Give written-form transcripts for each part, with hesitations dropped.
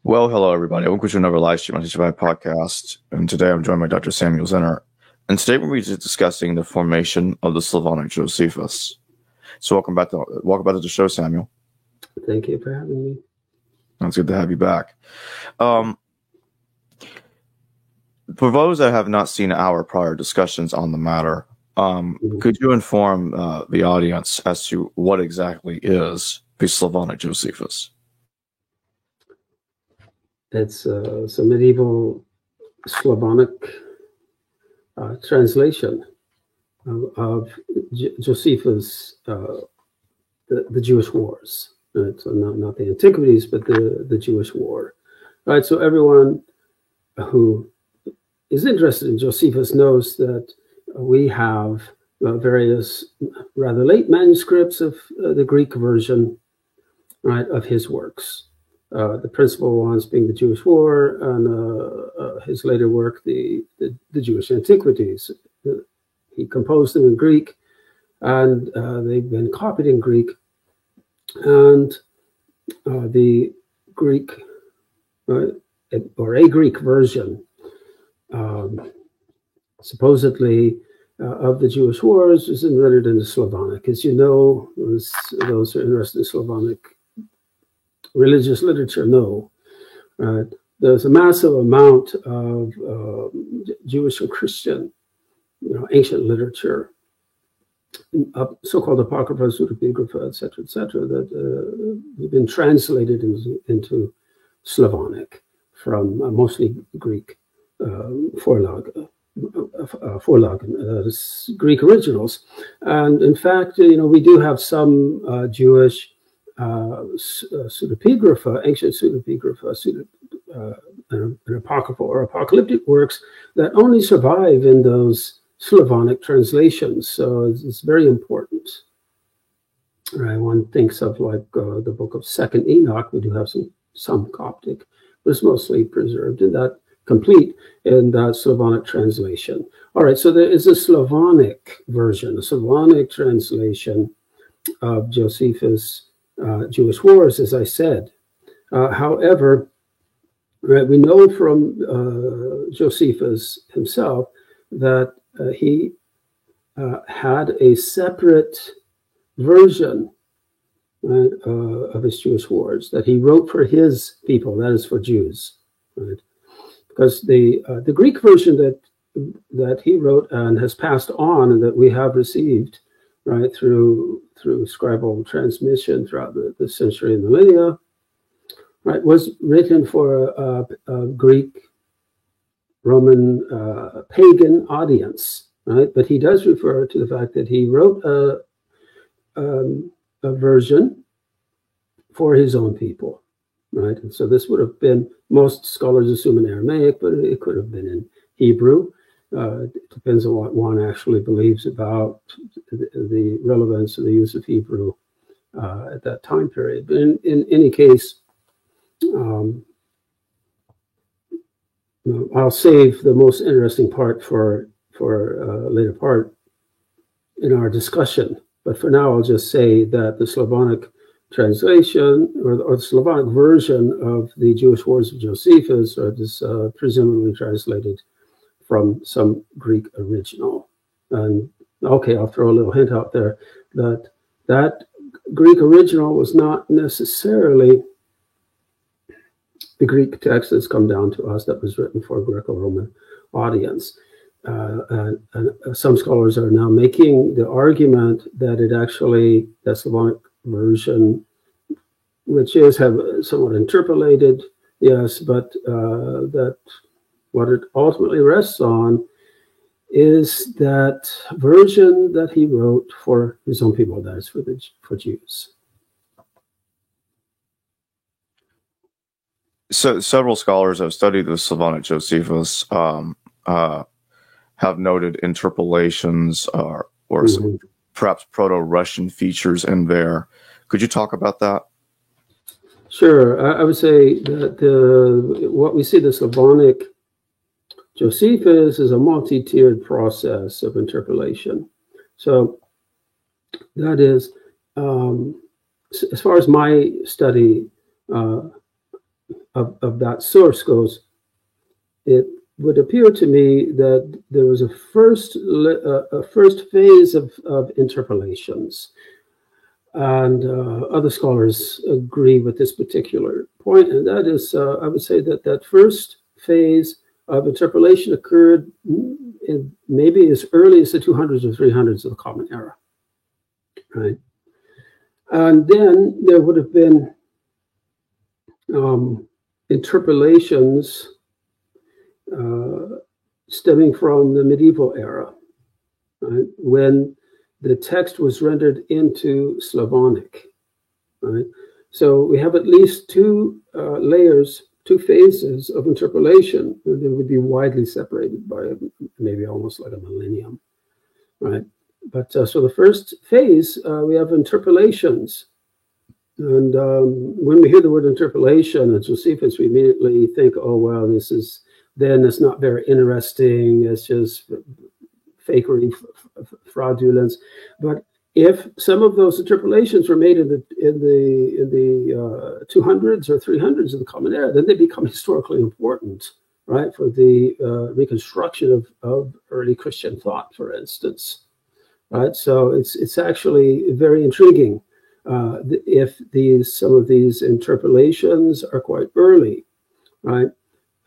Well, hello everybody. Welcome to another live stream on Teach podcast. And today I'm joined by Dr. Samuel Zenner. And today we're discussing the formation of the Slavonic Josephus. So welcome back to the show, Samuel. Thank you for having me. It's good to have you back. For those that have not seen our prior discussions on the matter, could you inform the audience as to what exactly is the Slavonic Josephus? It's a medieval Slavonic translation of Josephus, the Jewish Wars. Right? So not the Antiquities, but the Jewish War. Right. So everyone who is interested in Josephus knows that we have various rather late manuscripts of the Greek version, right, of his works. The principal ones being the Jewish War and his later work, the Jewish Antiquities. He composed them in Greek, and they've been copied in Greek. And the Greek, or a Greek version, supposedly of the Jewish Wars, is rendered into Slavonic. As you know, those who are interested in Slavonic religious literature know, right? There's a massive amount of Jewish and Christian, ancient literature, so-called apocrypha, pseudepigrapha, etc., that have been translated into Slavonic from mostly Greek Vorlagen, Greek originals. And in fact, we do have some Jewish pseudepigrapha, ancient pseudepigrapha, and apocryphal or apocalyptic works that only survive in those Slavonic translations. So it's very important. Right? One thinks of like the book of Second Enoch. We do have some Coptic, but it's mostly preserved in that, complete in that Slavonic translation. All right, so there is a Slavonic version, a Slavonic translation of Josephus' Jewish Wars, as I said. However, right, we know from Josephus himself that he had a separate version, right, of his Jewish Wars that he wrote for his people, that is for Jews, right? Because the Greek version that he wrote and has passed on and that we have received, right, through scribal transmission throughout the century and millennia, right, was written for a Greek, Roman, pagan audience, right? But he does refer to the fact that he wrote a version for his own people, right? And so this would have been, most scholars assume in Aramaic, but it could have been in Hebrew. It depends on what one actually believes about the relevance of the use of Hebrew at that time period. But in any case, I'll save the most interesting part for a later part in our discussion. But for now, I'll just say that the Slavonic translation or the Slavonic version of the Jewish Wars of Josephus is presumably translated from some Greek original. And okay, I'll throw a little hint out there that Greek original was not necessarily the Greek text that's come down to us that was written for a Greco-Roman audience. And some scholars are now making the argument that that Slavonic version, which is somewhat interpolated, yes, but that what it ultimately rests on is that version that he wrote for his own people, that is for Jews. So several scholars have studied the Slavonic Josephus have noted interpolations or perhaps Proto-Russian features in there. Could you talk about that? Sure. I would say that what we see the Slavonic Josephus is a multi-tiered process of interpolation. So that is, as far as my study of that source goes, it would appear to me that there was a first phase of interpolations. And other scholars agree with this particular point, and that is, I would say that first phase of interpolation occurred in maybe as early as the 200s or 300s of the Common Era, right? And then there would have been interpolations stemming from the medieval era, right? When the text was rendered into Slavonic, right? So we have at least two layers, two phases of interpolation, and they would be widely separated by maybe almost like a millennium, right? But so the first phase, we have interpolations. And when we hear the word interpolation at Josephus, we immediately think, oh, well, it's not very interesting. It's just fakery, fraudulence. But if some of those interpolations were made in the 200s or 300s of the Common Era, then they become historically important, right, for the reconstruction of early Christian thought, for instance, right? So it's actually very intriguing if some of these interpolations are quite early, right,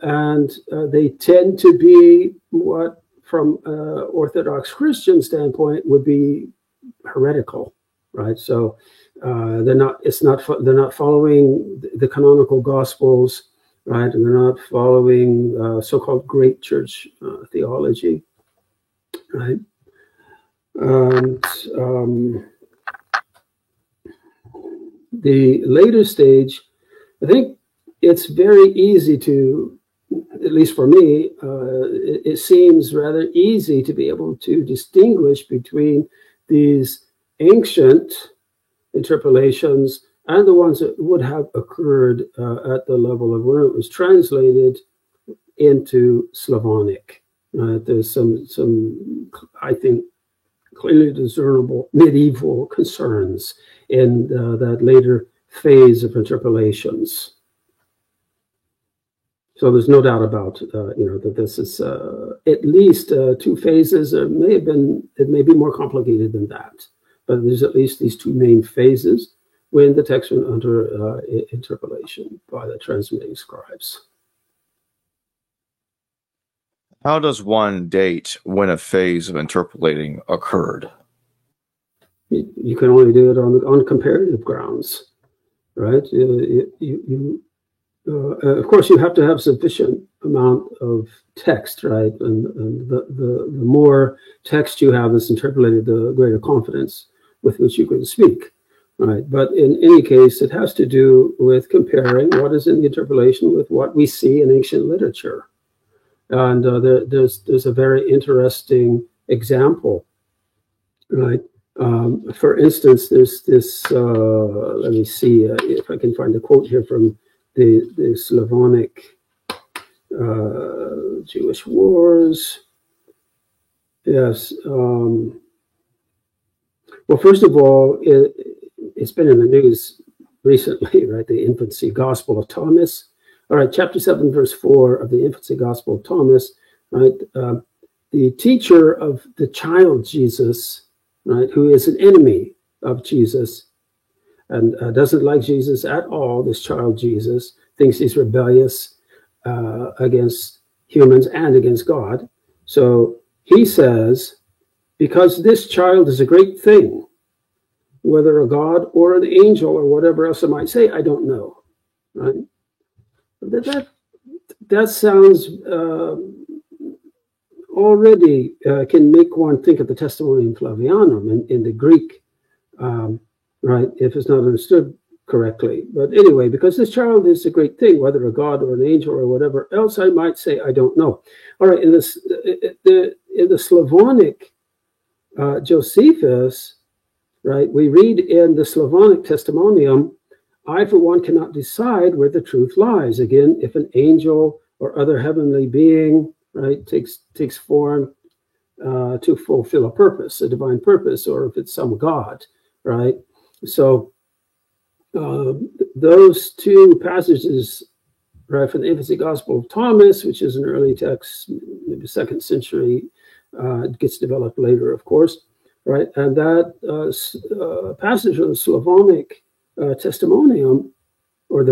and they tend to be what, from Orthodox Christian standpoint, would be heretical, right? So they're not following the canonical Gospels, right? And they're not following so-called great church theology, right? And the later stage, I think it's very easy to, at least for me, it seems rather easy to be able to distinguish between these ancient interpolations and the ones that would have occurred at the level of when it was translated into Slavonic. There's some, I think, clearly discernible medieval concerns in that later phase of interpolations. So there's no doubt about that this is at least two phases. It may be more complicated than that, but there's at least these two main phases when the text went under interpolation by the transmitting scribes. How does one date when a phase of interpolating occurred? You can only do it on comparative grounds, right? Of course, you have to have sufficient amount of text, right? And the more text you have that's interpolated, the greater confidence with which you can speak, right? But in any case, it has to do with comparing what is in the interpolation with what we see in ancient literature. And there's a very interesting example, right? For instance, there's this, let me see if I can find the quote here from the Slavonic Jewish Wars. Yes. Well, first of all, it's been in the news recently, right? The Infancy Gospel of Thomas. All right, chapter 7, verse 4 of the Infancy Gospel of Thomas, right? The teacher of the child Jesus, right, who is an enemy of Jesus and doesn't like Jesus at all, this child Jesus, thinks he's rebellious against humans and against God. So he says, because this child is a great thing, whether a god or an angel or whatever else I might say, I don't know, right? That sounds already can make one think of the Testimonium Flavianum in the Greek, right, if it's not understood correctly. But anyway, because this child is a great thing, whether a god or an angel or whatever else I might say, I don't know. All right, in the Slavonic Josephus, right, we read in the Slavonic Testimonium, I, for one, cannot decide where the truth lies. Again, if an angel or other heavenly being, right, takes form to fulfill a purpose, a divine purpose, or if it's some god, right? So those two passages right, from the Infancy Gospel of Thomas, which is an early text, maybe 2nd century. It gets developed later, of course, right? And that passage of the Slavonic testimonium, or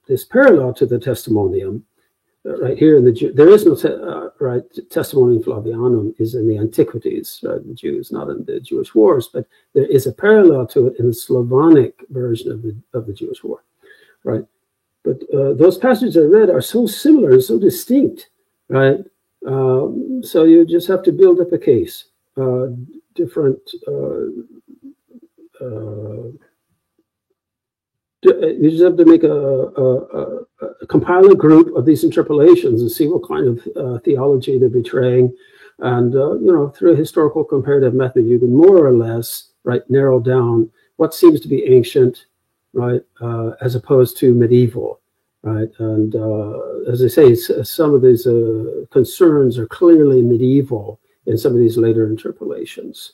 this parallel to the testimonium, right here in there is no testimonium Flavianum is in the Antiquities, right? The Jews, not in the Jewish Wars, but there is a parallel to it in the Slavonic version of the Jewish War, right? But those passages I read are so similar and so distinct, right? So you just have to build up a case. You just have to make compile a group of these interpolations and see what kind of theology they're betraying, and through a historical comparative method, you can more or less narrow down what seems to be ancient, right, as opposed to medieval, right. And as I say, some of these concerns are clearly medieval in some of these later interpolations.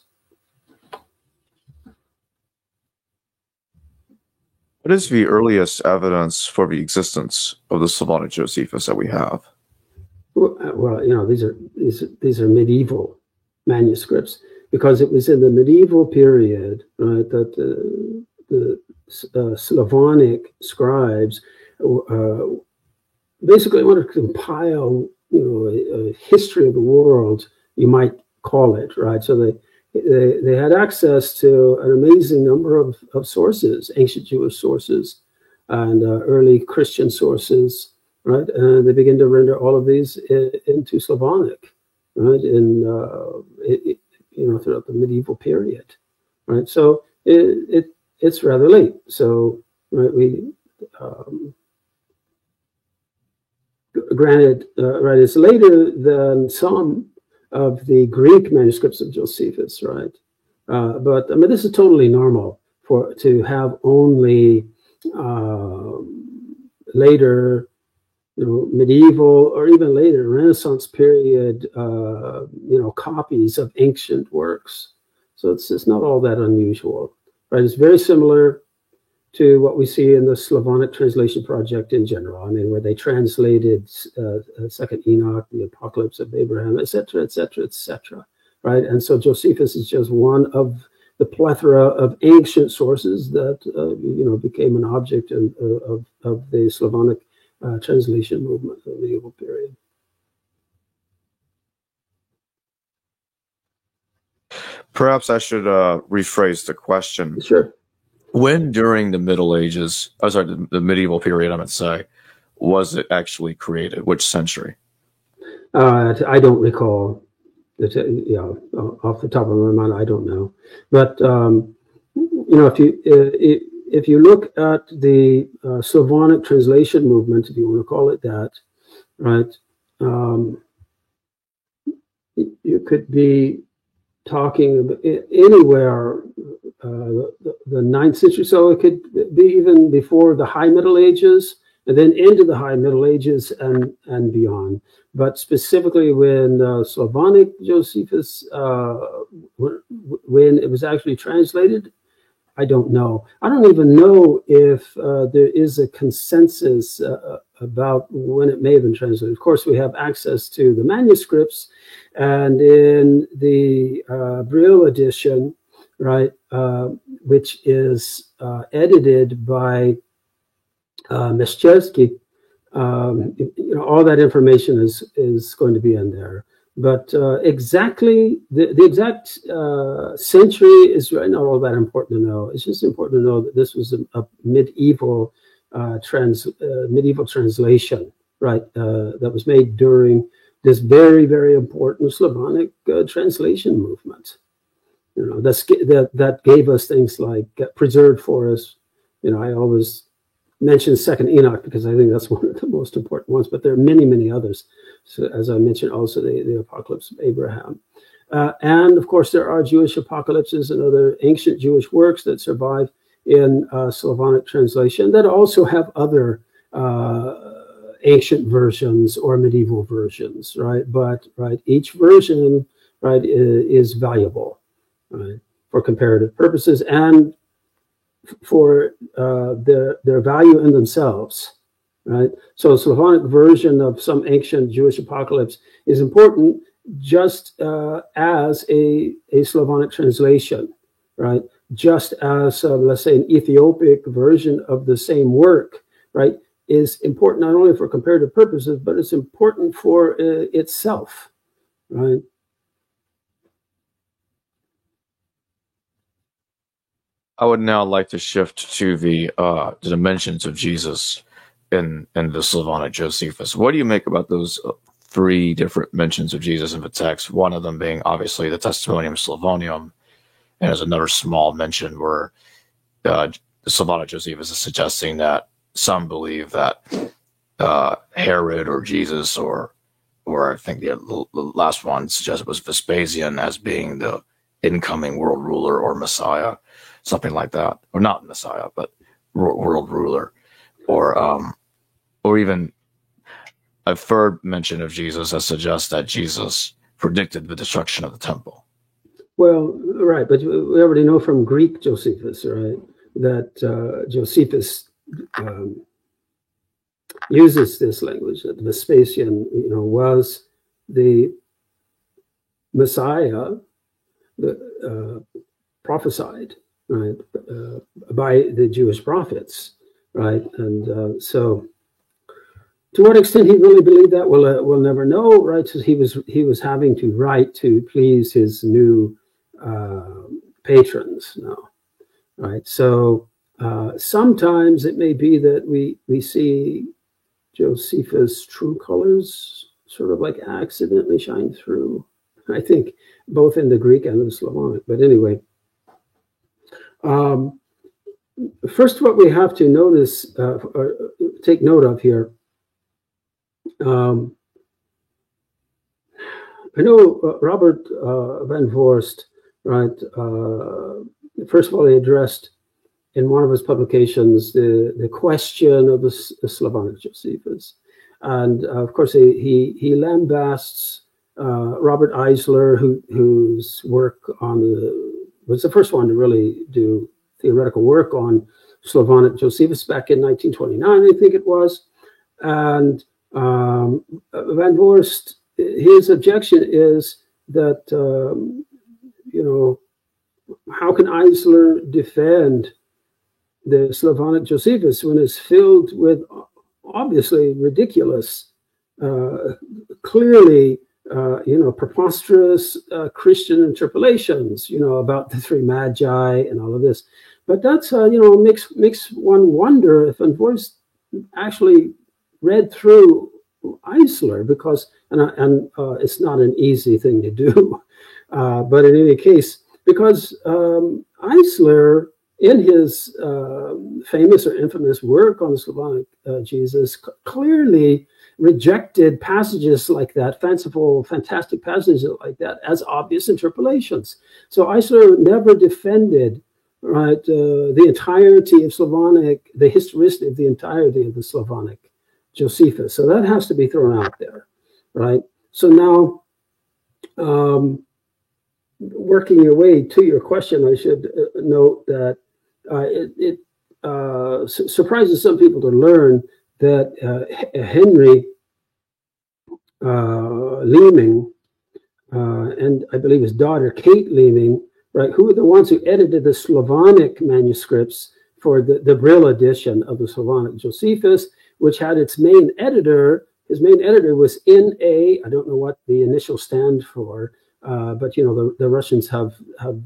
What is the earliest evidence for the existence of the Slavonic Josephus that we have? Well, these are medieval manuscripts, because it was in the medieval period, right, that the Slavonic scribes basically wanted to compile, a history of the world, you might call it, right? So they had access to an amazing number of sources, ancient Jewish sources and early Christian sources, right? And they begin to render all of these into Slavonic, right? Throughout the medieval period, right? So it's rather late. So, right, granted, right, it's later than some of the Greek manuscripts of Josephus, right? But I mean, this is totally normal to have only later, medieval or even later Renaissance period, copies of ancient works. So it's not all that unusual, right? It's very similar to what we see in the Slavonic translation project in general. I mean, where they translated Second Enoch, the Apocalypse of Abraham, etc., etc., etc. Right? And so Josephus is just one of the plethora of ancient sources that became an object of the Slavonic translation movement of the medieval period. Perhaps I should rephrase the question. Sure. When during the Middle Ages, the medieval period, I meant to say, was it actually created? Which century? I don't recall. Off the top of my mind, I don't know. But if you look at the Slavonic translation movement, if you want to call it that, right, you could be talking about anywhere the 9th century, so it could be even before the High Middle Ages, and then into the High Middle Ages and beyond. But specifically when Slavonic Josephus, when it was actually translated, I don't know. I don't even know if there is a consensus about when it may have been translated. Of course, we have access to the manuscripts, and in the Brill edition, right, which is edited by Meszczewski, all that information is going to be in there. But exactly the exact century is right not all that important to know. It's just important to know that this was a medieval medieval translation, right, that was made during this very, very important Slavonic translation movement. That gave us things like preserved for us. I always mention Second Enoch because I think that's one of the most important ones, but there are many, many others. So as I mentioned, also the Apocalypse of Abraham. And of course, there are Jewish apocalypses and other ancient Jewish works that survive in Slavonic translation that also have other ancient versions or medieval versions, right? But each version, right, is valuable, right, for comparative purposes and for their value in themselves, right? So a Slavonic version of some ancient Jewish apocalypse is important just as a Slavonic translation, right? Just as, let's say, an Ethiopic version of the same work, right, is important not only for comparative purposes, but it's important for itself, right? I would now like to shift to the dimensions of Jesus in the Slavonic Josephus. What do you make about those three different mentions of Jesus in the text? One of them being obviously the Testimonium Slavonium, and there's another small mention where the Slavonic Josephus is suggesting that some believe that Herod or Jesus or I think the last one suggested was Vespasian as being the incoming world ruler or Messiah, something like that, or not Messiah, but world ruler, or even a third mention of Jesus that suggests that Jesus predicted the destruction of the temple. Well, right, but we already know from Greek Josephus, right, that Josephus uses this language that Vespasian, was the Messiah prophesied, right, by the Jewish prophets, right, and so to what extent he really believed that, we'll never know, right? So he was having to write to please his new patrons now, right? So sometimes it may be that we see Josephus' true colors sort of like accidentally shine through, I think, both in the Greek and the Slavonic. But anyway, first what we have to notice, or take note of here, I know Robert Van Voorst, right, first of all, he addressed in one of his publications the question of the Slavonic Josephus. And of course, he lambasts Robert Eisler, whose work was the first one to really do theoretical work on Slavonic Josephus back in 1929, I think it was. And Van Voorst, his objection is that, how can Eisler defend the Slavonic Josephus when it's filled with obviously ridiculous, clearly, preposterous Christian interpolations, about the three magi and all of this. But that's, makes one wonder if Van Voorst actually read through Eisler, because, and it's not an easy thing to do, but in any case, because Eisler, in his famous or infamous work on the Slavonic Jesus, clearly rejected passages like that, fanciful, fantastic passages like that, as obvious interpolations. So Eisler never defended, right, the entirety of Slavonic, the historicity of the entirety of the Slavonic Josephus. So that has to be thrown out there, right? So now, working your way to your question, I should note that it surprises some people to learn that Henry Leeming and I believe his daughter Kate Leeming, right, who were the ones who edited the Slavonic manuscripts for the Brill edition of the Slavonic Josephus, which had its main editor. His main editor was N.A. I don't know what the initials stand for, but the Russians have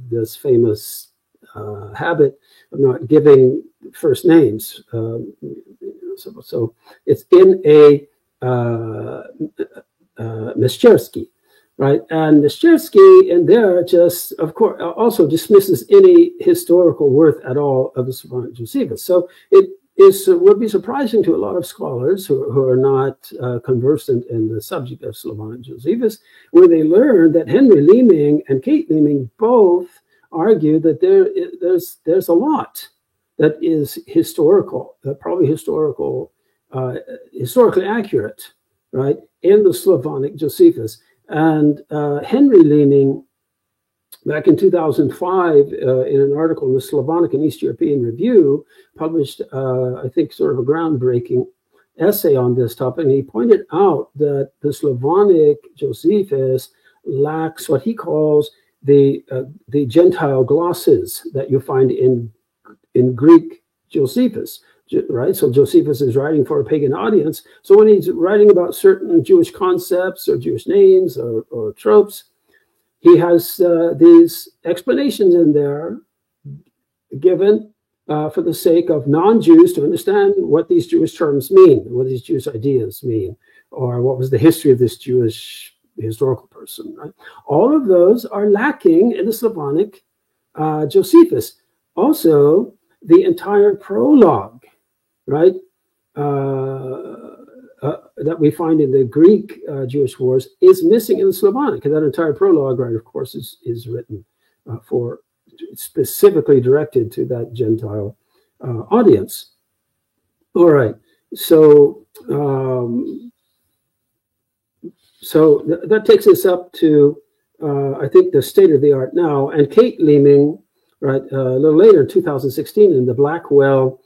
this famous habit of not giving first names. So it's N.A. Meszczerski, right? And Meszczerski in there just, of course, also dismisses any historical worth at all of the Slavonic Josephus. So it would be surprising to a lot of scholars who are not conversant in the subject of Slavonic Josephus, where they learn that Henry Leeming and Kate Leeming both argue that there's a lot that is historical, probably historically accurate, right, in the Slavonic Josephus. And Henry Leeming, back in 2005, in an article in the Slavonic and East European Review, published, I think, sort of a groundbreaking essay on this topic, and he pointed out that the Slavonic Josephus lacks what he calls the Gentile glosses that you find in Greek Josephus, right? So Josephus is writing for a pagan audience. So when he's writing about certain Jewish concepts or Jewish names or tropes, he has these explanations in there given for the sake of non-Jews to understand what these Jewish terms mean, what these Jewish ideas mean, or what was the history of this Jewish historical person, right? All of those are lacking in the Slavonic Josephus. Also, the entire prologue, right, that we find in the Greek Jewish wars is missing in the Slavonic. And that entire prologue, right, of course, is written for specifically directed to that Gentile audience. All right, so that takes us up to I think the state of the art now. And Kate Leeming, right, a little later in 2016 in the Blackwell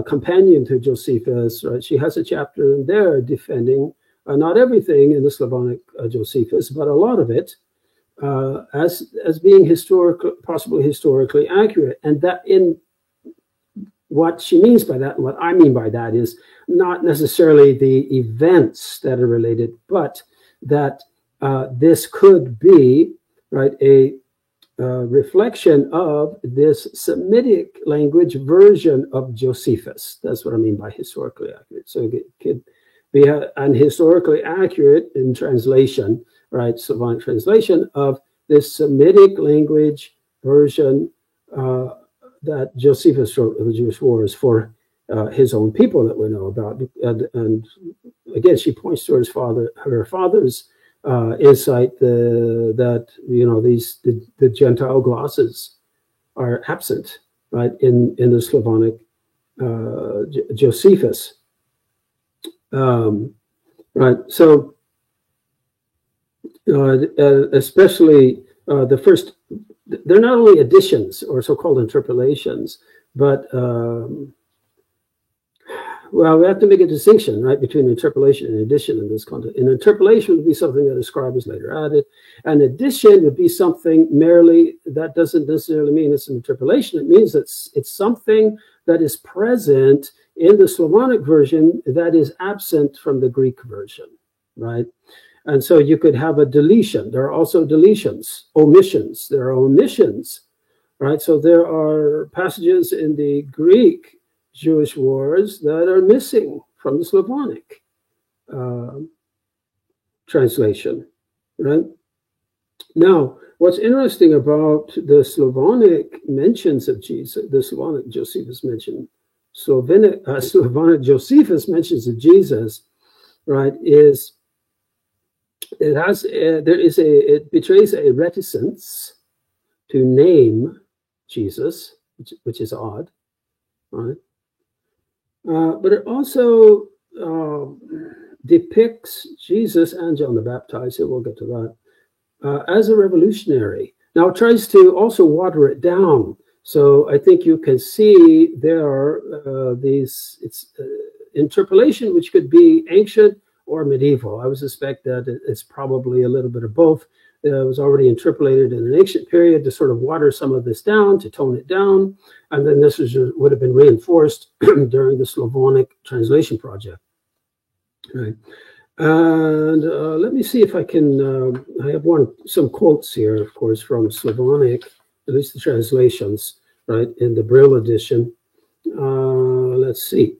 companion to Josephus, right, she has a chapter in there defending not everything in the Slavonic Josephus, but a lot of it as being possibly historically accurate. And that in what she means by that, and what I mean by that, is not necessarily the events that are related, but that this could be, right, a reflection of this Semitic language version of Josephus. That's what I mean by historically accurate. So it could be an historically accurate in translation, right, Slavonic translation of this Semitic language version that Josephus wrote of the Jewish wars for his own people that we know about. And again, she points to her father's insight that, you know, the Gentile glosses are absent, right, in the Slavonic Josephus. Right, so especially the first, they're not only additions or so-called interpolations, but well, we have to make a distinction, right, between interpolation and addition in this context. An interpolation would be something that a scribe has later added. An addition would be something merely that doesn't necessarily mean it's an interpolation. It means that it's something that is present in the Slavonic version that is absent from the Greek version, right? And so you could have a deletion. There are also deletions, omissions. There are omissions, right? So there are passages in the Greek Jewish wars that are missing from the Slavonic translation, right? Now, what's interesting about the Slavonic mentions of Jesus, the Slavonic Josephus mention, Slavonic Josephus mentions of Jesus, right, is it betrays a reticence to name Jesus, which is odd, right? But it also depicts Jesus and John the Baptizer, we'll get to that, as a revolutionary. Now, it tries to also water it down. So I think you can see there are it's interpolation, which could be ancient or medieval. I would suspect that it's probably a little bit of both. It was already interpolated in an ancient period to sort of water some of this down, to tone it down. And then this would have been reinforced during the Slavonic translation project. Right. And let me see if I can, I have some quotes here, of course, from Slavonic, at least the translations, right, in the Brill edition. Let's see.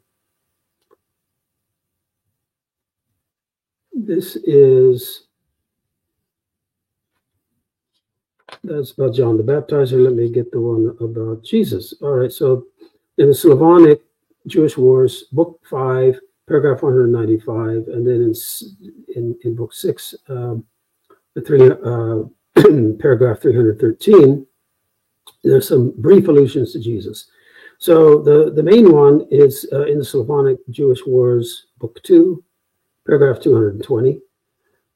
That's about John the Baptizer. Let me get the one about Jesus. All right, so in the Slavonic Jewish Wars, Book 5, paragraph 195, and then in Book 6, paragraph 313, there's some brief allusions to Jesus. So the main one is in the Slavonic Jewish Wars, Book 2, paragraph 220.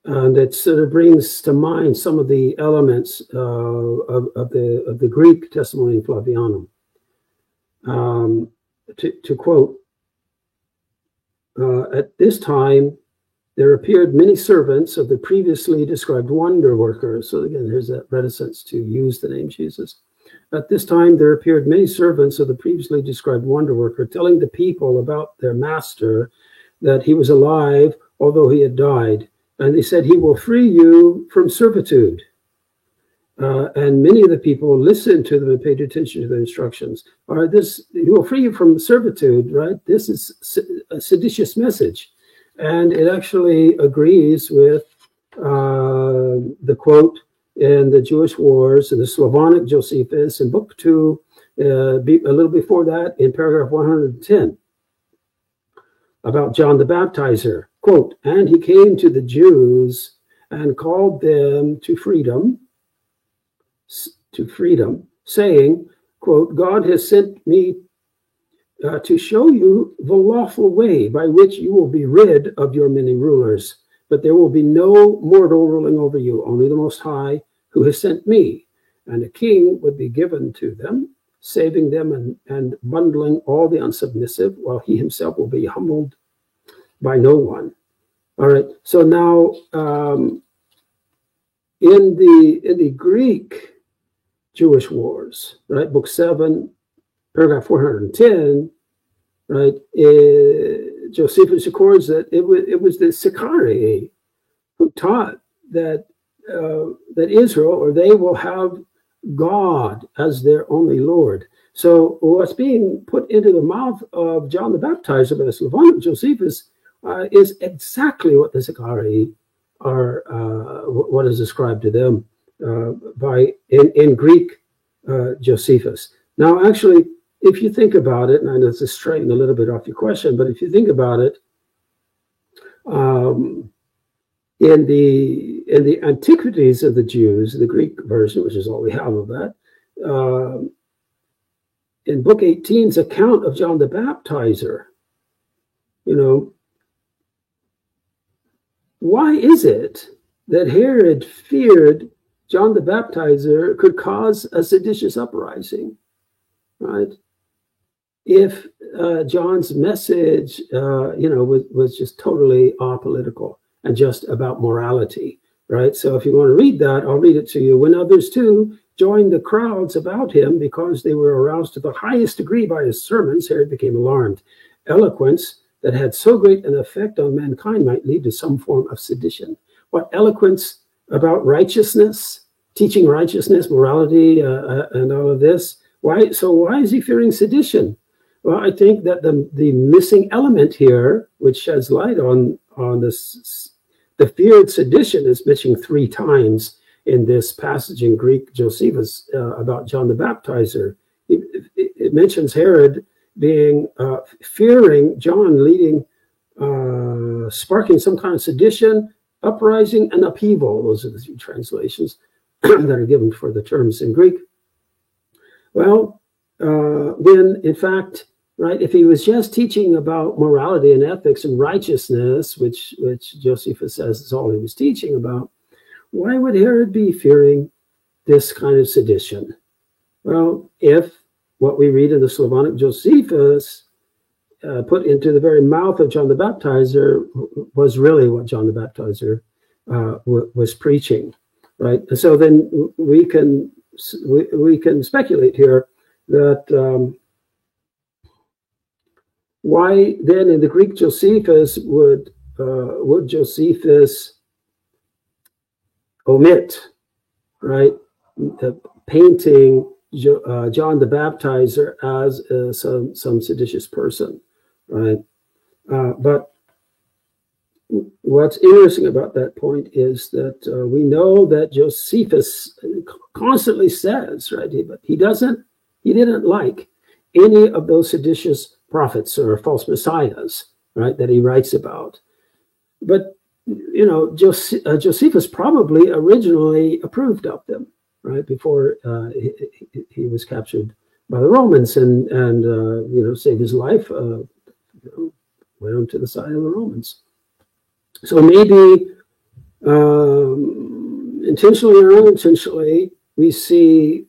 And it sort of brings to mind some of the elements of the Greek Testimony Flavianum. To quote, At this time, there appeared many servants of the previously described wonder workers. So again, there's that reticence to use the name Jesus. At this time, there appeared many servants of the previously described wonder worker, telling the people about their master, that he was alive, although he had died. And they said, he will free you from servitude. And many of the people listened to them and paid attention to their instructions. All right, he will free you from servitude, right? This is a seditious message. And it actually agrees with the quote in the Jewish Wars and the Slavonic Josephus in Book 2, a little before that, in paragraph 110, about John the Baptizer. Quote, and he came to the Jews and called them to freedom, saying, quote, God has sent me to show you the lawful way by which you will be rid of your many rulers. But there will be no mortal ruling over you, only the Most High, who has sent me. And a king would be given to them, saving them and bundling all the unsubmissive, while he himself will be humbled by no one. All right, so now in the Greek Jewish Wars, right, Book 7, paragraph 410, right, Josephus records that it was the Sicarii who taught that Israel, or they will have God as their only Lord. So what's being put into the mouth of John the Baptizer by the Slavonic Josephus is exactly what the Sicarii are, what is described to them in Greek Josephus. Now, actually, if you think about it, and I know this is straying a little bit off your question, but if you think about it, in the Antiquities of the Jews, the Greek version, which is all we have of that, in Book 18's account of John the Baptizer, why is it that Herod feared John the Baptizer could cause a seditious uprising, right? If John's message, was just totally apolitical and just about morality, right? So if you want to read that, I'll read it to you. When others too joined the crowds about him because they were aroused to the highest degree by his sermons, Herod became alarmed. Eloquence that had so great an effect on mankind might lead to some form of sedition. What eloquence about righteousness, teaching righteousness, morality, and all of this? Why is he fearing sedition? Well, I think that the missing element here, which sheds light on this, the feared sedition is mentioned 3 times in this passage in Greek Josephus about John the Baptizer. It mentions Herod being fearing John leading, sparking some kind of sedition, uprising, and upheaval. Those are the 3 translations that are given for the terms in Greek. Well, when in fact, right, if he was just teaching about morality and ethics and righteousness, which Josephus says is all he was teaching about, why would Herod be fearing this kind of sedition? Well, if what we read in the Slavonic Josephus put into the very mouth of John the Baptizer was really what John the Baptizer was preaching, right? And so then we can speculate here that why then in the Greek Josephus would Josephus omit, right, painting John the Baptizer as some seditious person, right? But what's interesting about that point is that we know that Josephus constantly says, right, but he didn't like any of those seditious prophets or false messiahs, right, that he writes about. But Josephus probably originally approved of them, right, before he was captured by the Romans and saved his life, went on to the side of the Romans. So maybe intentionally or unintentionally, we see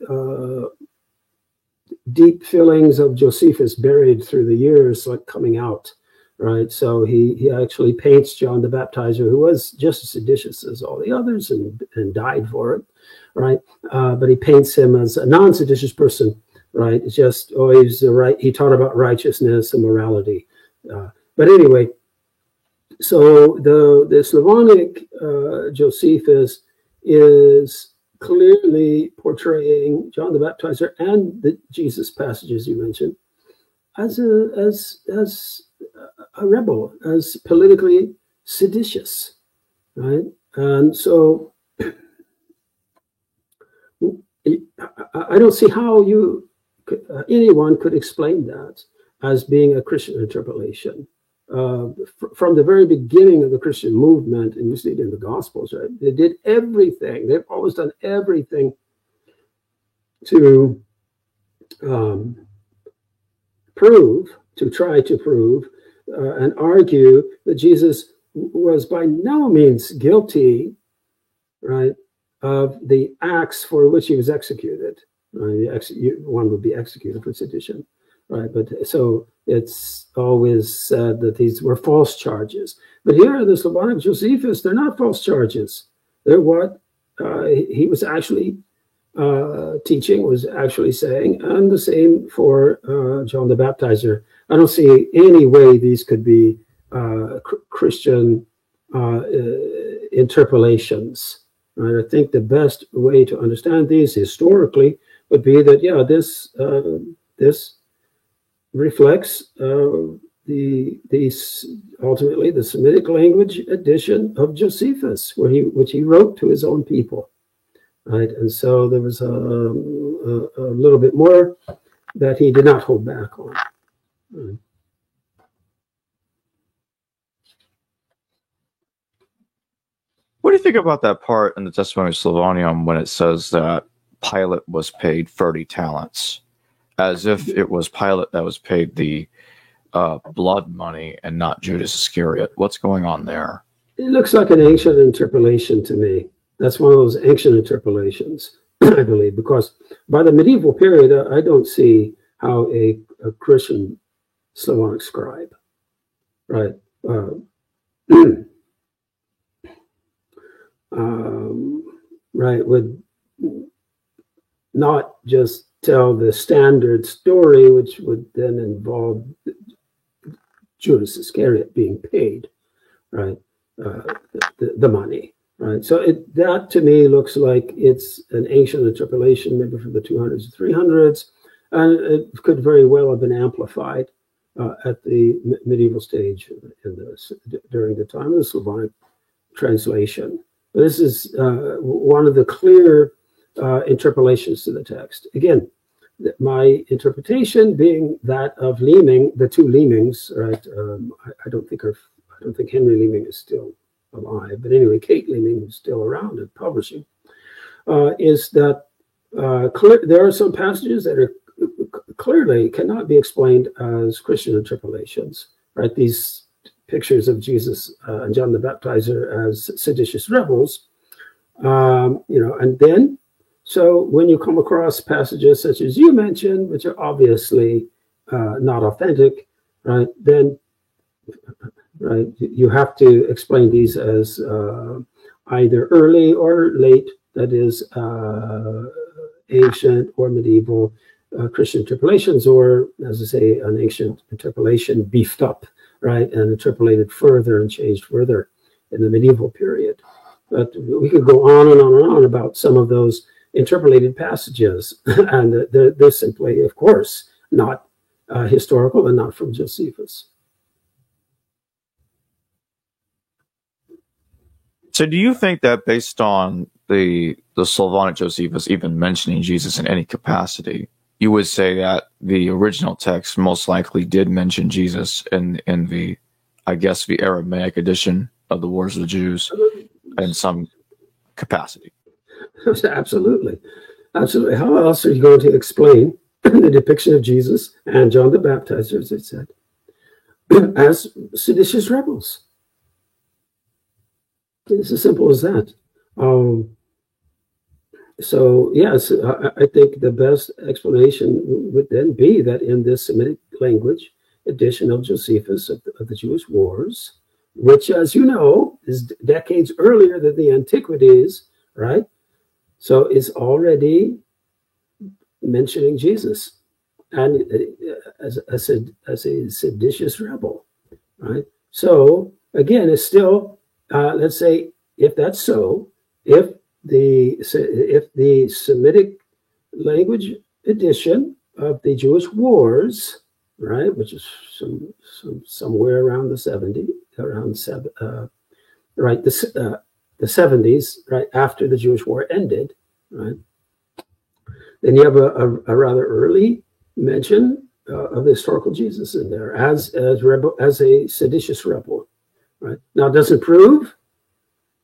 deep feelings of Josephus buried through the years, like coming out, right? So he actually paints John the Baptizer, who was just as seditious as all the others and died for it, right? But he paints him as a non-seditious person, right? It's just, oh, he taught about righteousness and morality. But anyway, so the Slavonic Josephus is clearly portraying John the Baptizer and the Jesus passages you mentioned as a rebel, as politically seditious, right? And so I don't see how anyone could explain that as being a Christian interpolation. From the very beginning of the Christian movement, and you see it in the Gospels, right? They did everything. They've always done everything to try to prove and argue that Jesus was by no means guilty, right, of the acts for which he was executed. One would be executed for sedition, right? But so it's always said that these were false charges. But here in the Slavonic Josephus, they're not false charges. They're what he was actually teaching, was actually saying, and the same for John the Baptizer. I don't see any way these could be Christian interpolations. Right? I think the best way to understand these historically would be that, yeah, this reflects ultimately the Semitic language edition of Josephus, which he wrote to his own people, right? And so there was a little bit more that he did not hold back on. Right. What do you think about that part in the Testimony of Slavonium when it says that Pilate was paid 30 talents, as if it was Pilate that was paid the blood money and not Judas Iscariot? What's going on there? It looks like an ancient interpolation to me. That's one of those ancient interpolations, I believe, because by the medieval period, I don't see how a Christian Slavonic scribe, right, right, would not just tell the standard story, which would then involve Judas Iscariot being paid, right, the money, right? So that to me looks like it's an ancient interpolation, maybe from the 200s, 300s, and it could very well have been amplified at the medieval stage during the time of the Slavonic translation. This is one of the clear interpolations to the text. Again, my interpretation being that of Leeming, the two Leemings, right? I don't think Henry Leeming is still alive, but anyway, Kate Leeming is still around and publishing. Is that there are some passages that are clearly cannot be explained as Christian interpolations, right? These pictures of Jesus and John the Baptizer as seditious rebels, and then, so when you come across passages such as you mentioned, which are obviously not authentic, right, then, right, you have to explain these as either early or late, that is, ancient or medieval Christian interpolations, or, as I say, an ancient interpolation beefed up, right, and interpolated further and changed further in the medieval period. But we could go on and on and on about some of those interpolated passages, and they're simply, of course, not historical and not from Josephus. So do you think that based on the Slavonic Josephus even mentioning Jesus in any capacity, you would say that the original text most likely did mention Jesus in the, I guess, the Aramaic edition of the Wars of the Jews in some capacity? Absolutely. Absolutely. How else are you going to explain the depiction of Jesus and John the Baptizer, as I said, as seditious rebels? It's as simple as that. So, yes, I think the best explanation would then be that in this Semitic language, edition of Josephus of the Jewish Wars, which, as you know, is decades earlier than the Antiquities, right? So is already mentioning Jesus and as a seditious rebel, right? So again, it's still, let's say, if that's so, if the Semitic language edition of the Jewish Wars, right, which is somewhere around the 70s, right, the 70s, right after the Jewish War ended, right. Then you have a rather early mention of the historical Jesus in there as a seditious rebel, right. Now, it doesn't prove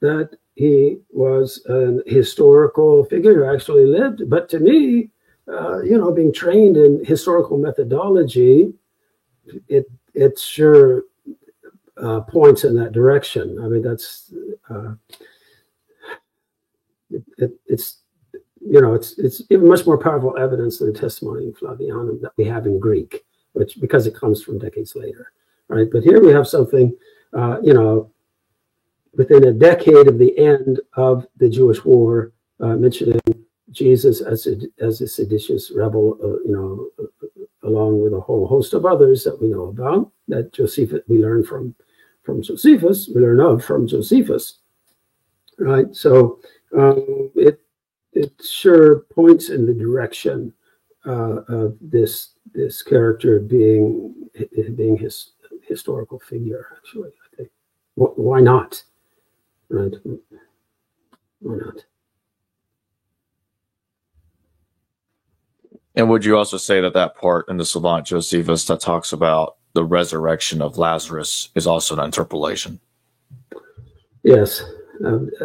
that he was a historical figure who actually lived, but to me, being trained in historical methodology, it sure points in that direction. I mean, that's it's even much more powerful evidence than the testimony of Flavianum that we have in Greek, which because it comes from decades later, right? But here we have something, within a decade of the end of the Jewish War, mentioning Jesus as a seditious rebel, along with a whole host of others that we know about, that we learn from Josephus, right? So it sure points in the direction of this character being his historical figure. Actually, I think. Why not? Right? Why not? And would you also say that part in the Slavonic Josephus that talks about the resurrection of Lazarus is also an interpolation? Yes,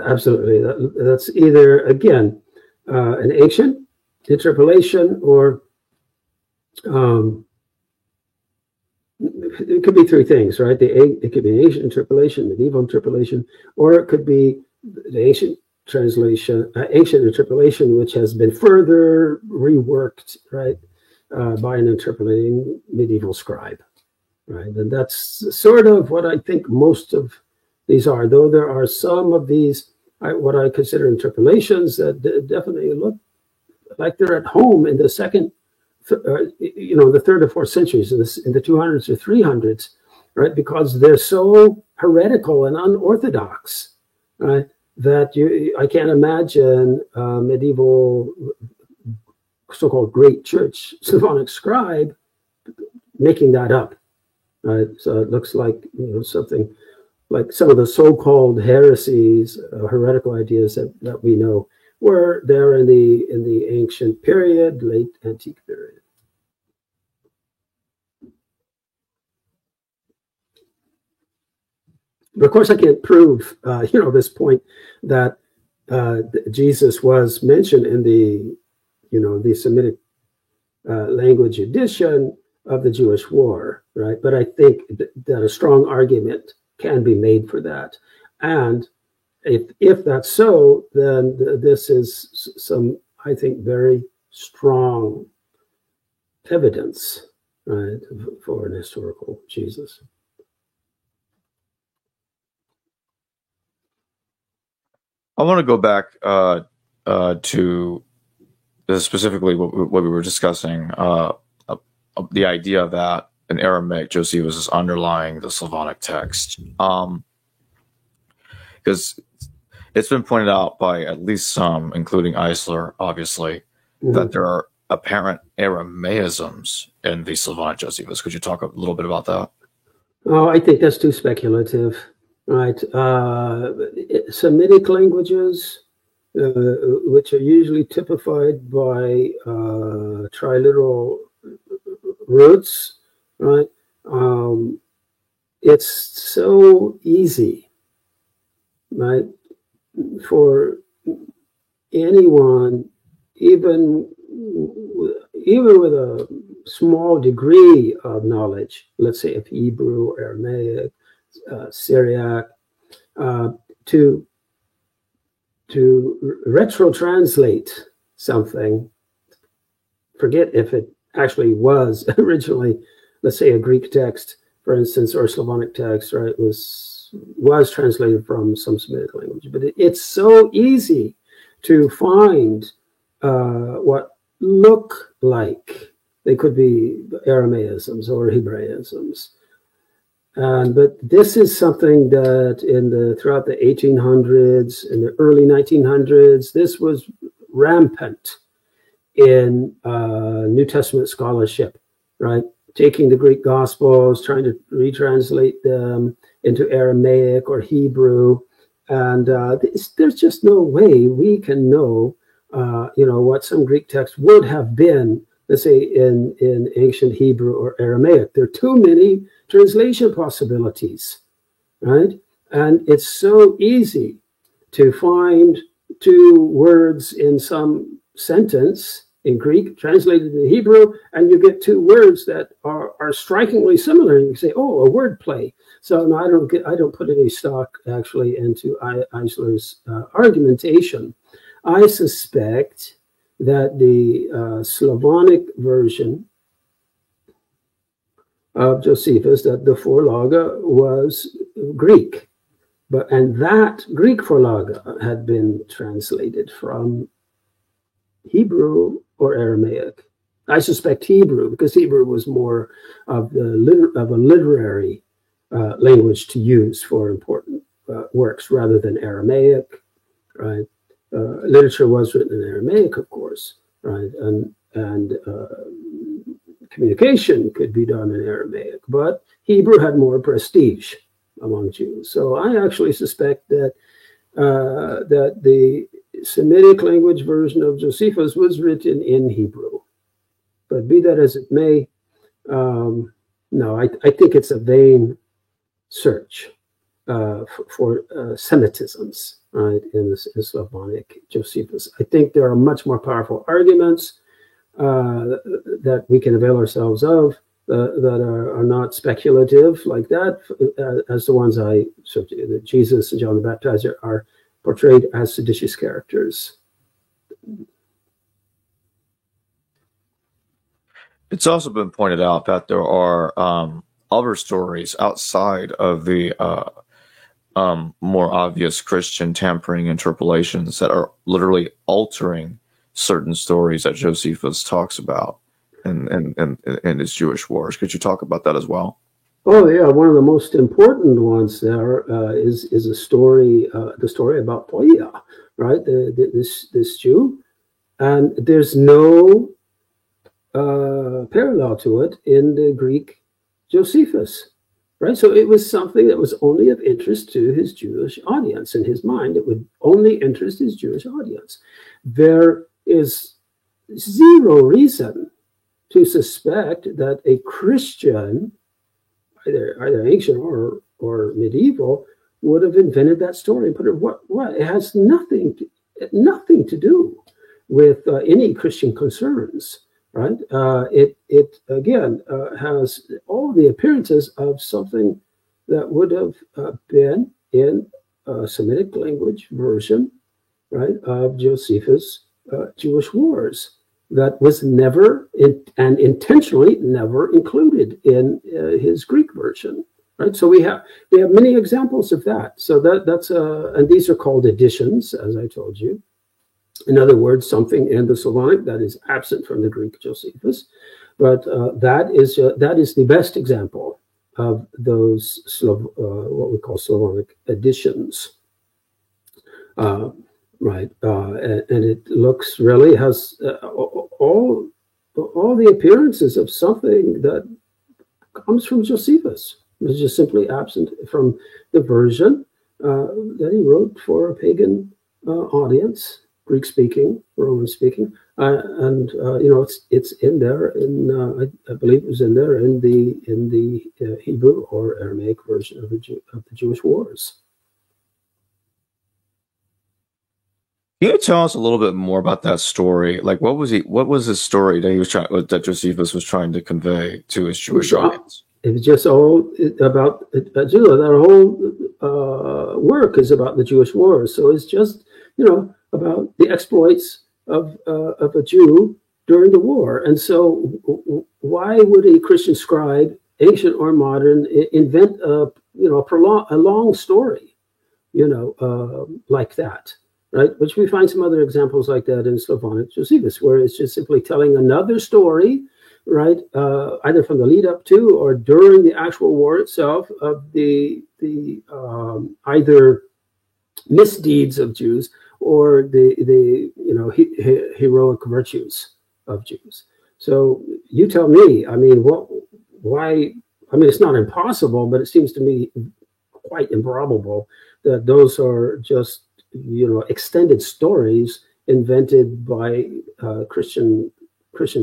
absolutely. That's either, again, an ancient interpolation, or it could be three things, right? It could be an ancient interpolation, medieval interpolation, or it could be the ancient interpolation, which has been further reworked, right, by an interpolating medieval scribe, right? And that's sort of what I think most of these are, though there are some of these, what I consider interpolations that definitely look like they're at home in the the third or fourth centuries, in the 200s or 300s, right? Because they're so heretical and unorthodox, right? That I can't imagine medieval so-called great church Slavonic scribe making that up, right? So it looks like something like some of the so-called heresies, heretical ideas that we know were there in the ancient period, late antique period. But of course, I can't prove, this point that Jesus was mentioned in the Semitic language edition of the Jewish War, right? But I think that a strong argument can be made for that, and if that's so, then this is some, I think, very strong evidence, right, for an historical Jesus. I want to go back to specifically what we were discussing, the idea that an Aramaic Josephus is underlying the Slavonic text. Because it's been pointed out by at least some, including Eisler, obviously, that there are apparent Aramaisms in the Slavonic Josephus. Could you talk a little bit about that? Oh, I think that's too speculative, right? Semitic languages, which are usually typified by triliteral roots, right? It's so easy, right, for anyone, even with a small degree of knowledge, let's say of Hebrew, Aramaic, Syriac, to retro-translate something, forget if it actually was originally let's say a Greek text, for instance, or Slavonic text, right, was translated from some Semitic language. But it's so easy to find what look like they could be Aramaisms or Hebraisms. But this is something that throughout the 1800s, in the early 1900s, this was rampant in New Testament scholarship, right? Taking the Greek Gospels, trying to retranslate them into Aramaic or Hebrew. And there's just no way we can know, what some Greek text would have been, let's say, in ancient Hebrew or Aramaic. There are too many translation possibilities, right? And it's so easy to find two words in some sentence in Greek translated into Hebrew, and you get two words that are strikingly similar, and you say, "Oh, a word play." So no, I don't put any stock actually into Eisler's argumentation. I suspect that the Slavonic version of Josephus, that the Vorlage was Greek, and that Greek Vorlage had been translated from Hebrew or Aramaic. I suspect Hebrew, because Hebrew was more of a literary language to use for important works rather than Aramaic, right? Literature was written in Aramaic, of course, right? And communication could be done in Aramaic, but Hebrew had more prestige among Jews. So I actually suspect that the Semitic language version of Josephus was written in Hebrew. But be that as it may, no, I think it's a vain search for Semitisms, right, in Slavonic Josephus. I think there are much more powerful arguments that we can avail ourselves of that are not speculative like that, as the ones that Jesus and John the Baptizer are portrayed as seditious characters. It's also been pointed out that there are other stories outside of the more obvious Christian tampering interpolations that are literally altering certain stories that Josephus talks about in his Jewish wars. Could you talk about that as well? Oh yeah, one of the most important ones there is a story, the story about Poia, right? This Jew, and there's no parallel to it in the Greek Josephus, right? So it was something that was only of interest to his Jewish audience. In his mind, it would only interest his Jewish audience. There is zero reason to suspect that a Christian, either ancient or medieval, would have invented that story and put it. What? It has nothing to do with any Christian concerns. Right? It again has all the appearances of something that would have been in a Semitic language version, right, of Josephus' Jewish Wars, that was never and intentionally never included in his Greek version. Right? So we have many examples of that. So that's and these are called additions, as I told you. In other words, something in the Slavonic that is absent from the Greek Josephus, but that is the best example of those what we call Slavonic additions, right? And it looks really has all the appearances of something that comes from Josephus. It's just simply absent from the version that he wrote for a pagan audience. Greek-speaking, Roman-speaking, and it's in there. I believe it was in there in the Hebrew or Aramaic version of the Jewish Wars. Can you tell us a little bit more about that story? Like, what was the story that Josephus was trying to convey to his Jewish audience? It was just all about that whole work is about the Jewish Wars. So it's just about the exploits of a Jew during the war. And so why would a Christian scribe, ancient or modern, invent a long story, like that, right? Which we find some other examples like that in Slavonic Josephus, where it's just simply telling another story, right? Either from the lead up to or during the actual war itself of the either misdeeds of Jews or the heroic virtues of Jews. So you tell me, why? It's not impossible, but it seems to me quite improbable that those are just, extended stories invented by Christian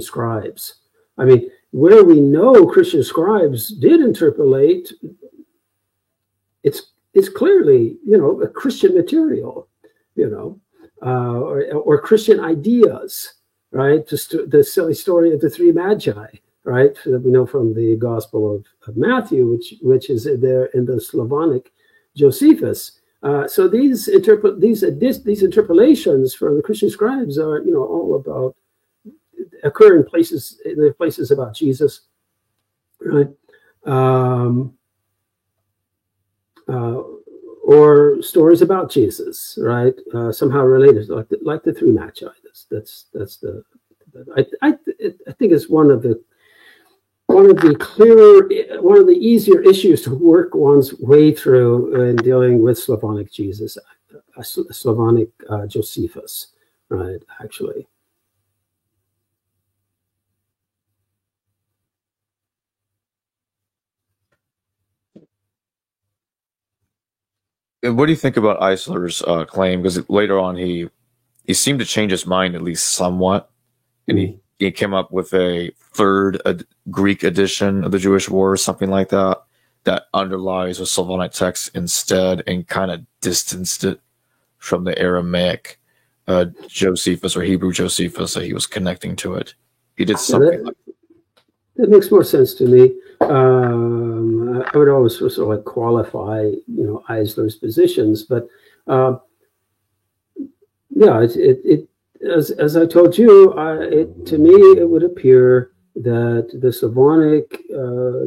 scribes. Where we know Christian scribes did interpolate, it's clearly, a Christian material, or Christian ideas, right? Just the silly story of the three magi, right? That we know from the Gospel of Matthew, which is there in the Slavonic Josephus. So these interpolations from the Christian scribes are, all about, occur in places about Jesus, right? Or stories about Jesus, right? Somehow related, like the three magi. I think it's one of the easier issues to work one's way through in dealing with Slavonic Jesus, Slavonic Josephus, right? Actually. What do you think about Eisler's claim? Because later on he seemed to change his mind at least somewhat, and he came up with a third Greek edition of the Jewish War or something like that underlies a Slavonic text instead and kind of distanced it from the Aramaic Josephus or Hebrew Josephus that he was connecting to it. He did something like that. That makes more sense to me. I would always sort of like qualify, Eisler's positions, but as I told you, to me it would appear that the Slavonic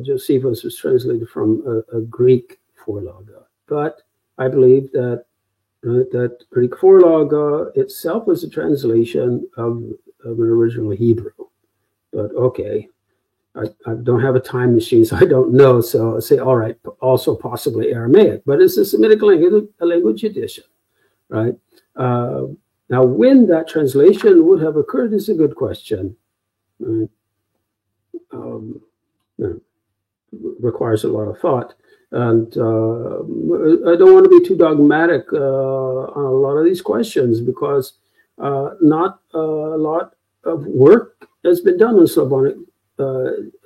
Josephus was translated from a Greek Forlaga, but I believe that that Greek Forlaga itself was a translation of an original Hebrew. But okay. I don't have a time machine, so I don't know. So I say, all right, also possibly Aramaic, but it's a Semitic language edition, right? Now, when that translation would have occurred is a good question. Right? Requires a lot of thought. And I don't want to be too dogmatic on a lot of these questions because not a lot of work has been done in Slavonic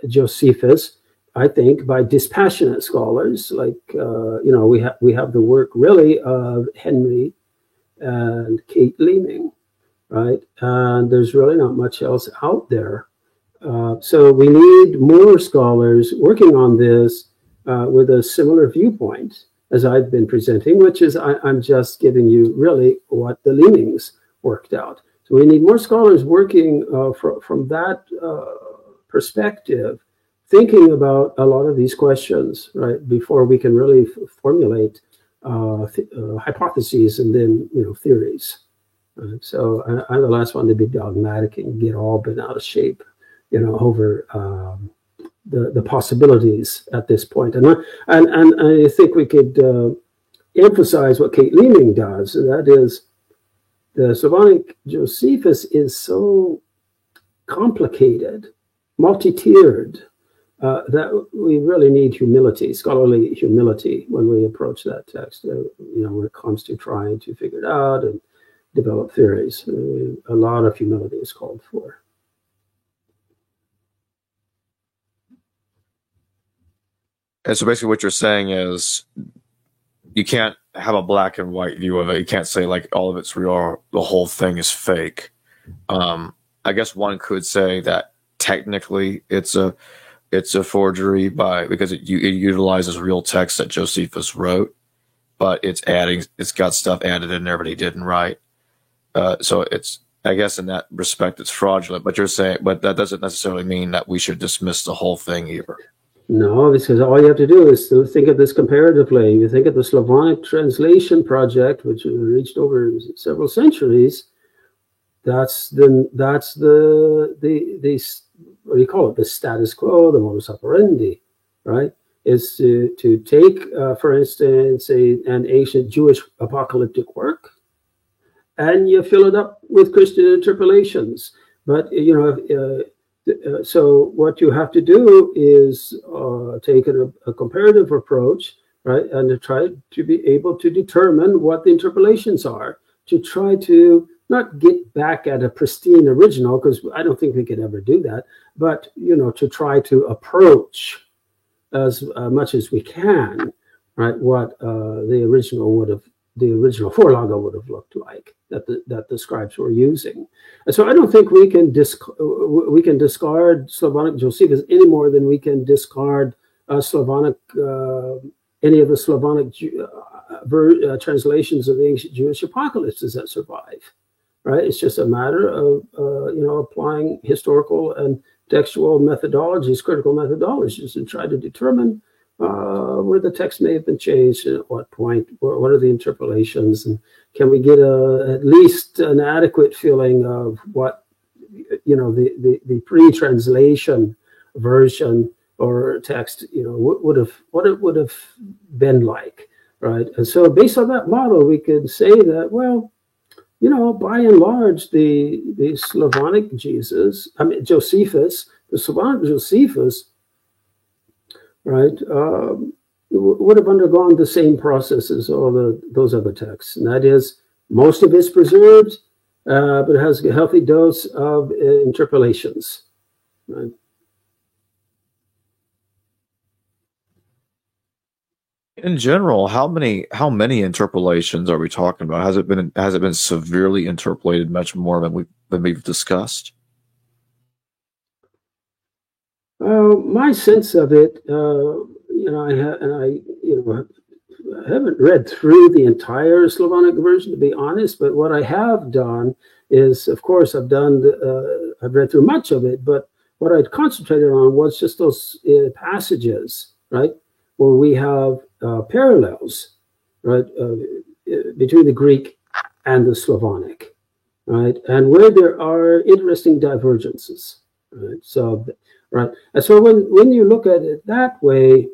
Josephus, I think, by dispassionate scholars like we have the work really of Henry and Kate Leeming, right? And there's really not much else out there. So we need more scholars working on this with a similar viewpoint as I've been presenting, which is I'm just giving you really what the Leemings worked out. So we need more scholars working from that perspective, thinking about a lot of these questions, right, before we can really formulate hypotheses and then theories. Right? So I'm the last one to be dogmatic and get all bent out of shape, over the possibilities at this point. And I think we could emphasize what Kate Leeming does, and that is the Slavonic Josephus is so complicated, multi-tiered, that we really need humility, scholarly humility, when we approach that text, when it comes to trying to figure it out and develop theories. A lot of humility is called for. And so basically what you're saying is you can't have a black and white view of it. You can't say like all of it's real or the whole thing is fake. I guess one could say that technically it's a forgery because it utilizes real text that Josephus wrote, but it's got stuff added in there but he didn't write. So I guess in that respect, it's fraudulent. But you're saying, but that doesn't necessarily mean that we should dismiss the whole thing either. No, because all you have to do is to think of this comparatively. You think of the Slavonic Translation Project, which reached over several centuries. That's the what do you call it? The status quo, the modus operandi, right? Is to take, for instance, an ancient Jewish apocalyptic work, and you fill it up with Christian interpolations. But so what you have to do is take a comparative approach, right, and to try to be able to determine what the interpolations are, to try to not get back at a pristine original, because I don't think we could ever do that, but to try to approach as much as we can, right, what the original Vorlage would have looked like that the scribes were using. And so I don't think we can discard Slavonic Josephus any more than we can discard any of the Slavonic translations of the ancient Jewish apocalypses that survive. Right? It's just a matter of applying historical and textual methodologies, critical methodologies, and try to determine where the text may have been changed and at what point. What are the interpolations, and can we get at least an adequate feeling of what the pre-translation version or text what it would have been like, right? And so based on that model, we could say that, well, by and large, the Slavonic Josephus, the Slavonic Josephus, right, would have undergone the same process as all those other texts. And that is, most of it's preserved, but it has a healthy dose of interpolations, right? In general, how many interpolations are we talking about? Has it been severely interpolated much more than we've discussed? My sense of it, I haven't read through the entire Slavonic version, to be honest. But what I have done is, of course, I've read through much of it. But what I'd concentrated on was just those passages, right, where we have parallels, right, between the Greek and the Slavonic, right, and where there are interesting divergences, right. So, right, and so when you look at it that way,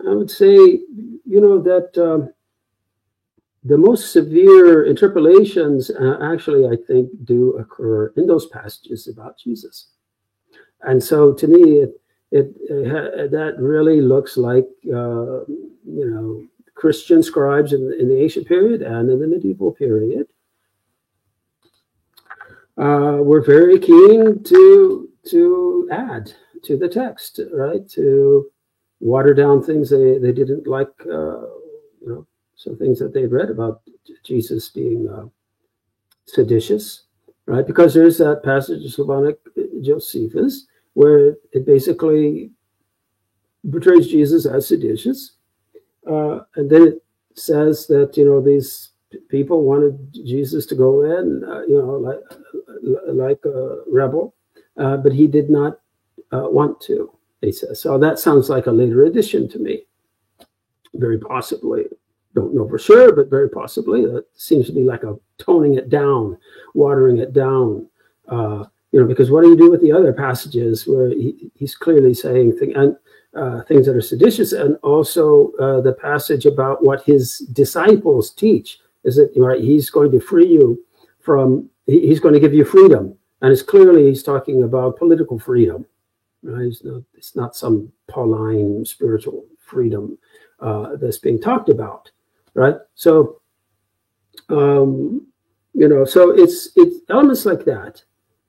I would say, that the most severe interpolations actually, I think, do occur in those passages about Jesus, and so to me, that really looks like Christian scribes in the ancient period and in the medieval period were very keen to add to the text, right? To water down things they didn't like, some things that they'd read about Jesus being seditious, right? Because there's that passage of Slavonic Josephus where it basically portrays Jesus as seditious. And then it says that, these people wanted Jesus to go in, like a rebel, but he did not want to, he says. So that sounds like a later addition to me. Very possibly. Don't know for sure, but very possibly. That seems to be like a toning it down, watering it down. Because what do you do with the other passages where he's clearly saying things that are seditious, and also the passage about what his disciples teach is that, right, he's going to free you from, he's going to give you freedom, and it's clearly he's talking about political freedom, right? It's not some Pauline spiritual freedom that's being talked about, right? So, so it's elements like that,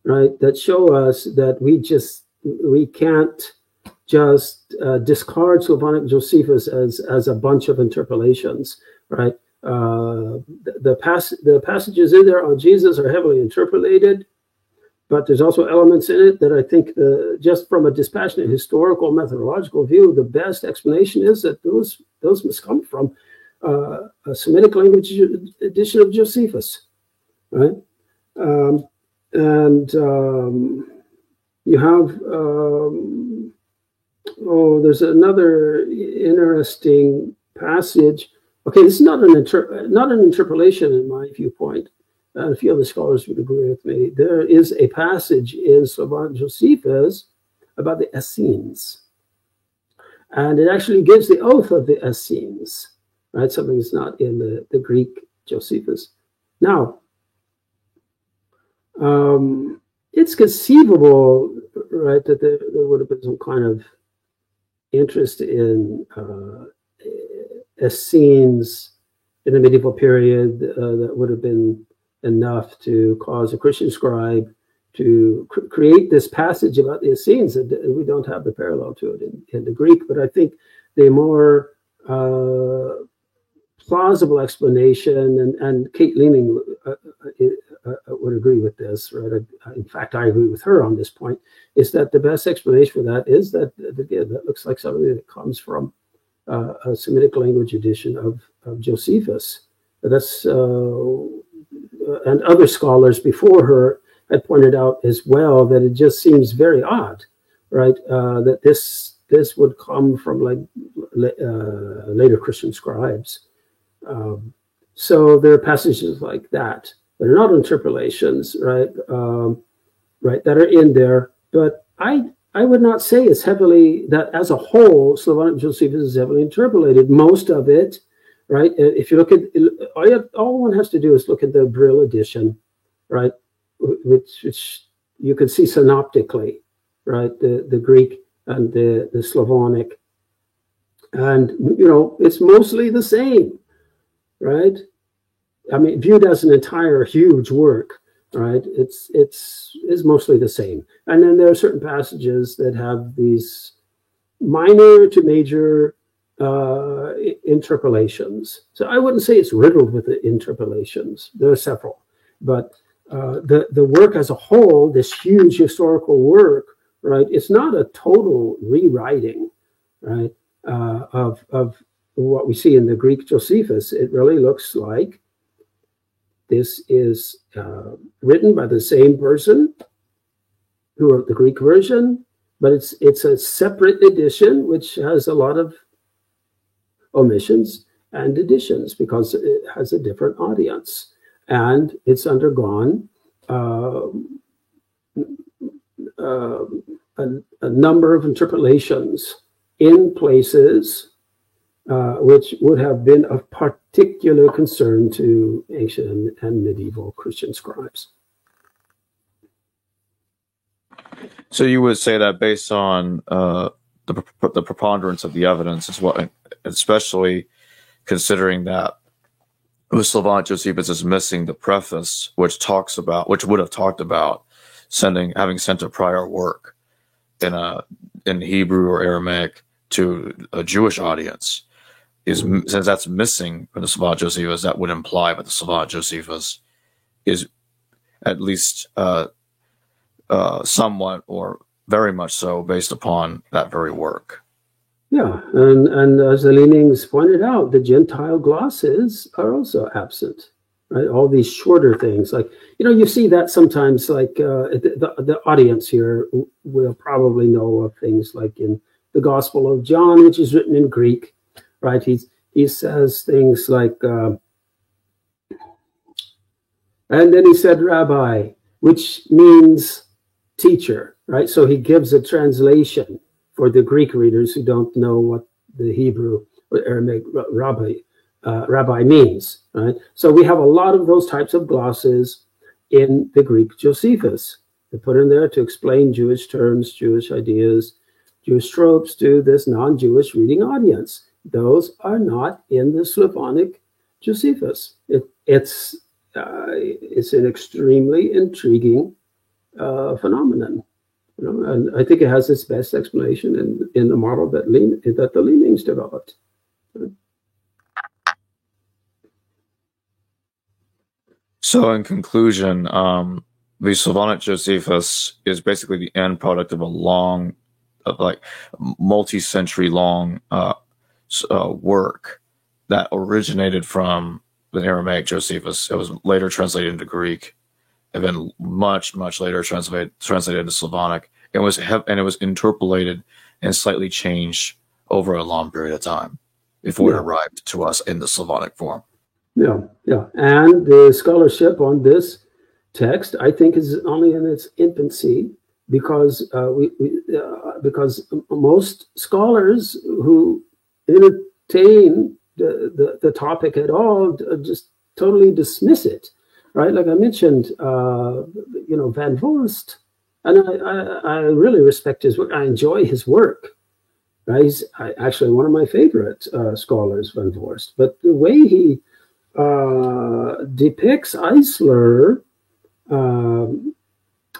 right, that show us that we can't just discard Slavonic Josephus as a bunch of interpolations, right? The passages in there on Jesus are heavily interpolated, but there's also elements in it that I think, just from a dispassionate historical methodological view, the best explanation is that those must come from a Semitic language edition of Josephus, right? And you have, there's another interesting passage. Okay, this is not an interpolation in my viewpoint. And a few other scholars would agree with me. There is a passage in Slavonic Josephus about the Essenes. And it actually gives the oath of the Essenes, right? Something that's not in the Greek Josephus. Now, it's conceivable, right, that there would have been some kind of interest in Essenes in the medieval period that would have been enough to cause a Christian scribe to create this passage about the Essenes. We don't have the parallel to it in the Greek, but I think the more plausible explanation, and Kate Leeming would agree with this, right? In fact, I agree with her on this point, is that the best explanation for that is that, again, that looks like something that comes from a Semitic language edition of Josephus. That's and other scholars before her had pointed out as well that it just seems very odd, right? That this would come from like later Christian scribes. So there are passages like that that are not interpolations, right? Right, that are in there, but I would not say it's heavily, that as a whole, Slavonic Josephus is heavily interpolated. Most of it, right? If you look at, all one has to do is look at the Brill edition, right? Which you can see synoptically, right? The Greek and the Slavonic. And, it's mostly the same, right? I mean, viewed as an entire huge work, right? It's mostly the same. And then there are certain passages that have these minor to major interpolations. So I wouldn't say it's riddled with the interpolations. There are several, but the work as a whole, this huge historical work, right? It's not a total rewriting, right? Of what we see in the Greek Josephus. It really looks like this is written by the same person who wrote the Greek version, but it's a separate edition which has a lot of omissions and additions because it has a different audience, and it's undergone a number of interpolations in places which would have been of particular concern to ancient and medieval Christian scribes. So you would say that based on the preponderance of the evidence, as well, especially considering that Slavonic Josephus is missing the preface, which would have talked about having sent a prior work in Hebrew or Aramaic to a Jewish audience. Since that's missing from the Slavonic Josephus, that would imply that the Slavonic Josephus is at least somewhat or very much so based upon that very work. Yeah, and as the Leemings pointed out, the Gentile glosses are also absent, right? All these shorter things, like, you see that sometimes, like the audience here will probably know of things like in the Gospel of John, which is written in Greek, right? He says things like, and then he said rabbi, which means teacher, right? So he gives a translation for the Greek readers who don't know what the Hebrew or Aramaic rabbi means, right? So we have a lot of those types of glosses in the Greek Josephus. They put in there to explain Jewish terms, Jewish ideas, Jewish tropes to this non-Jewish reading audience. Those are not in the Slavonic Josephus. It's an extremely intriguing phenomenon. And I think it has its best explanation in the model that the Leemings developed. So, in conclusion, the Slavonic Josephus is basically the end product of multi-century long work that originated from the Aramaic Josephus. It was later translated into Greek and then much later translated into Slavonic. It was interpolated and slightly changed over a long period of time before it arrived to us in the Slavonic form. Yeah. And the scholarship on this text, I think, is only in its infancy, because because most scholars who entertain the topic at all just totally dismiss it, right? Like I mentioned, Van Voorst, and I really respect his work. I enjoy his work. Right? He's actually one of my favorite scholars, Van Voorst. But the way he depicts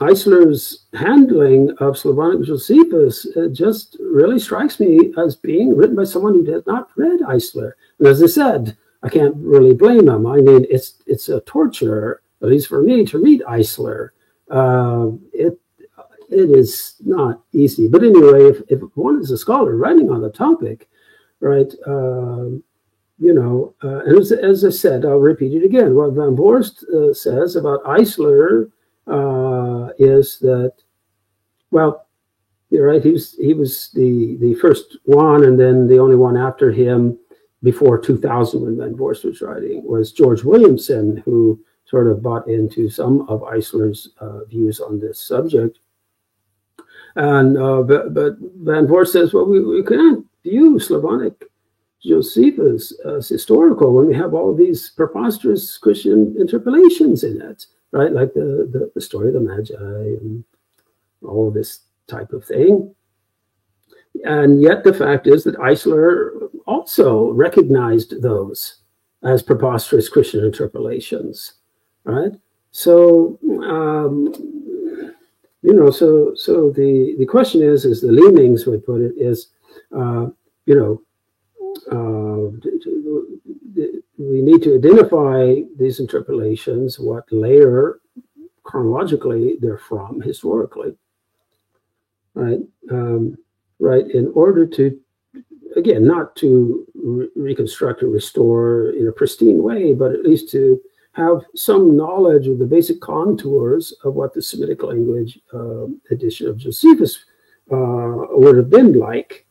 Eisler's handling of Slavonic Josephus just really strikes me as being written by someone who has not read Eisler. And as I said, I can't really blame him. I mean, it's a torture, at least for me, to read Eisler. It is not easy. But anyway, if one is a scholar writing on the topic, right, and as I said, I'll repeat it again. What Van Voorst says about Eisler is that, well, you're right, he was the first one, and then the only one after him before 2000, when Van Voorst was writing, was George Williamson, who sort of bought into some of Eisler's views on this subject. And but Van Voorst says, well, we can't view Slavonic Josephus as historical when we have all these preposterous Christian interpolations in it, right? Like the story of the Magi and all of this type of thing. And yet the fact is that Eisler also recognized those as preposterous Christian interpolations, right? So, so the question is, as the Leemings would put it, is, we need to identify these interpolations, what layer chronologically they're from historically, right? Right, in order to, again, not to reconstruct or restore in a pristine way, but at least to have some knowledge of the basic contours of what the Semitic language edition of Josephus would have been like.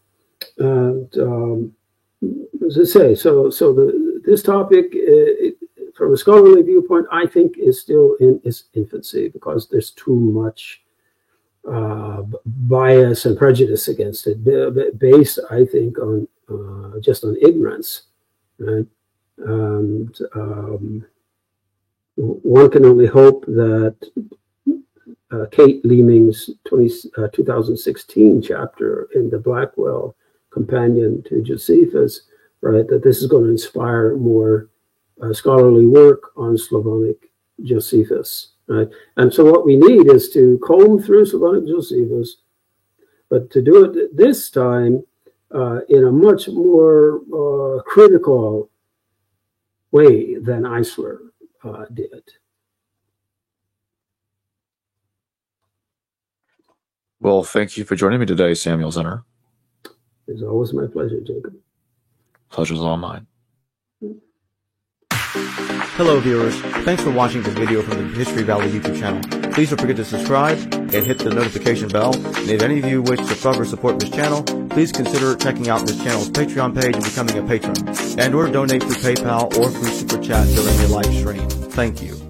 And as I say, this topic, from a scholarly viewpoint, I think is still in its infancy, because there's too much bias and prejudice against it, based, I think, on just on ignorance, right? And one can only hope that Kate Leeming's 2016 chapter in the Blackwell Companion to Josephus, right, that this is going to inspire more scholarly work on Slavonic Josephus, right? And so what we need is to comb through Slavonic Josephus, but to do it this time in a much more critical way than Eisler did. Well, thank you for joining me today, Samuel Zinner. It's always my pleasure, Jacob. Pleasure's all mine. Hello viewers, thanks for watching this video from the History Valley YouTube channel. Please don't forget to subscribe and hit the notification bell. And if any of you wish to further support this channel, please consider checking out this channel's Patreon page and becoming a patron. And or donate through PayPal or through Super Chat during your live stream. Thank you.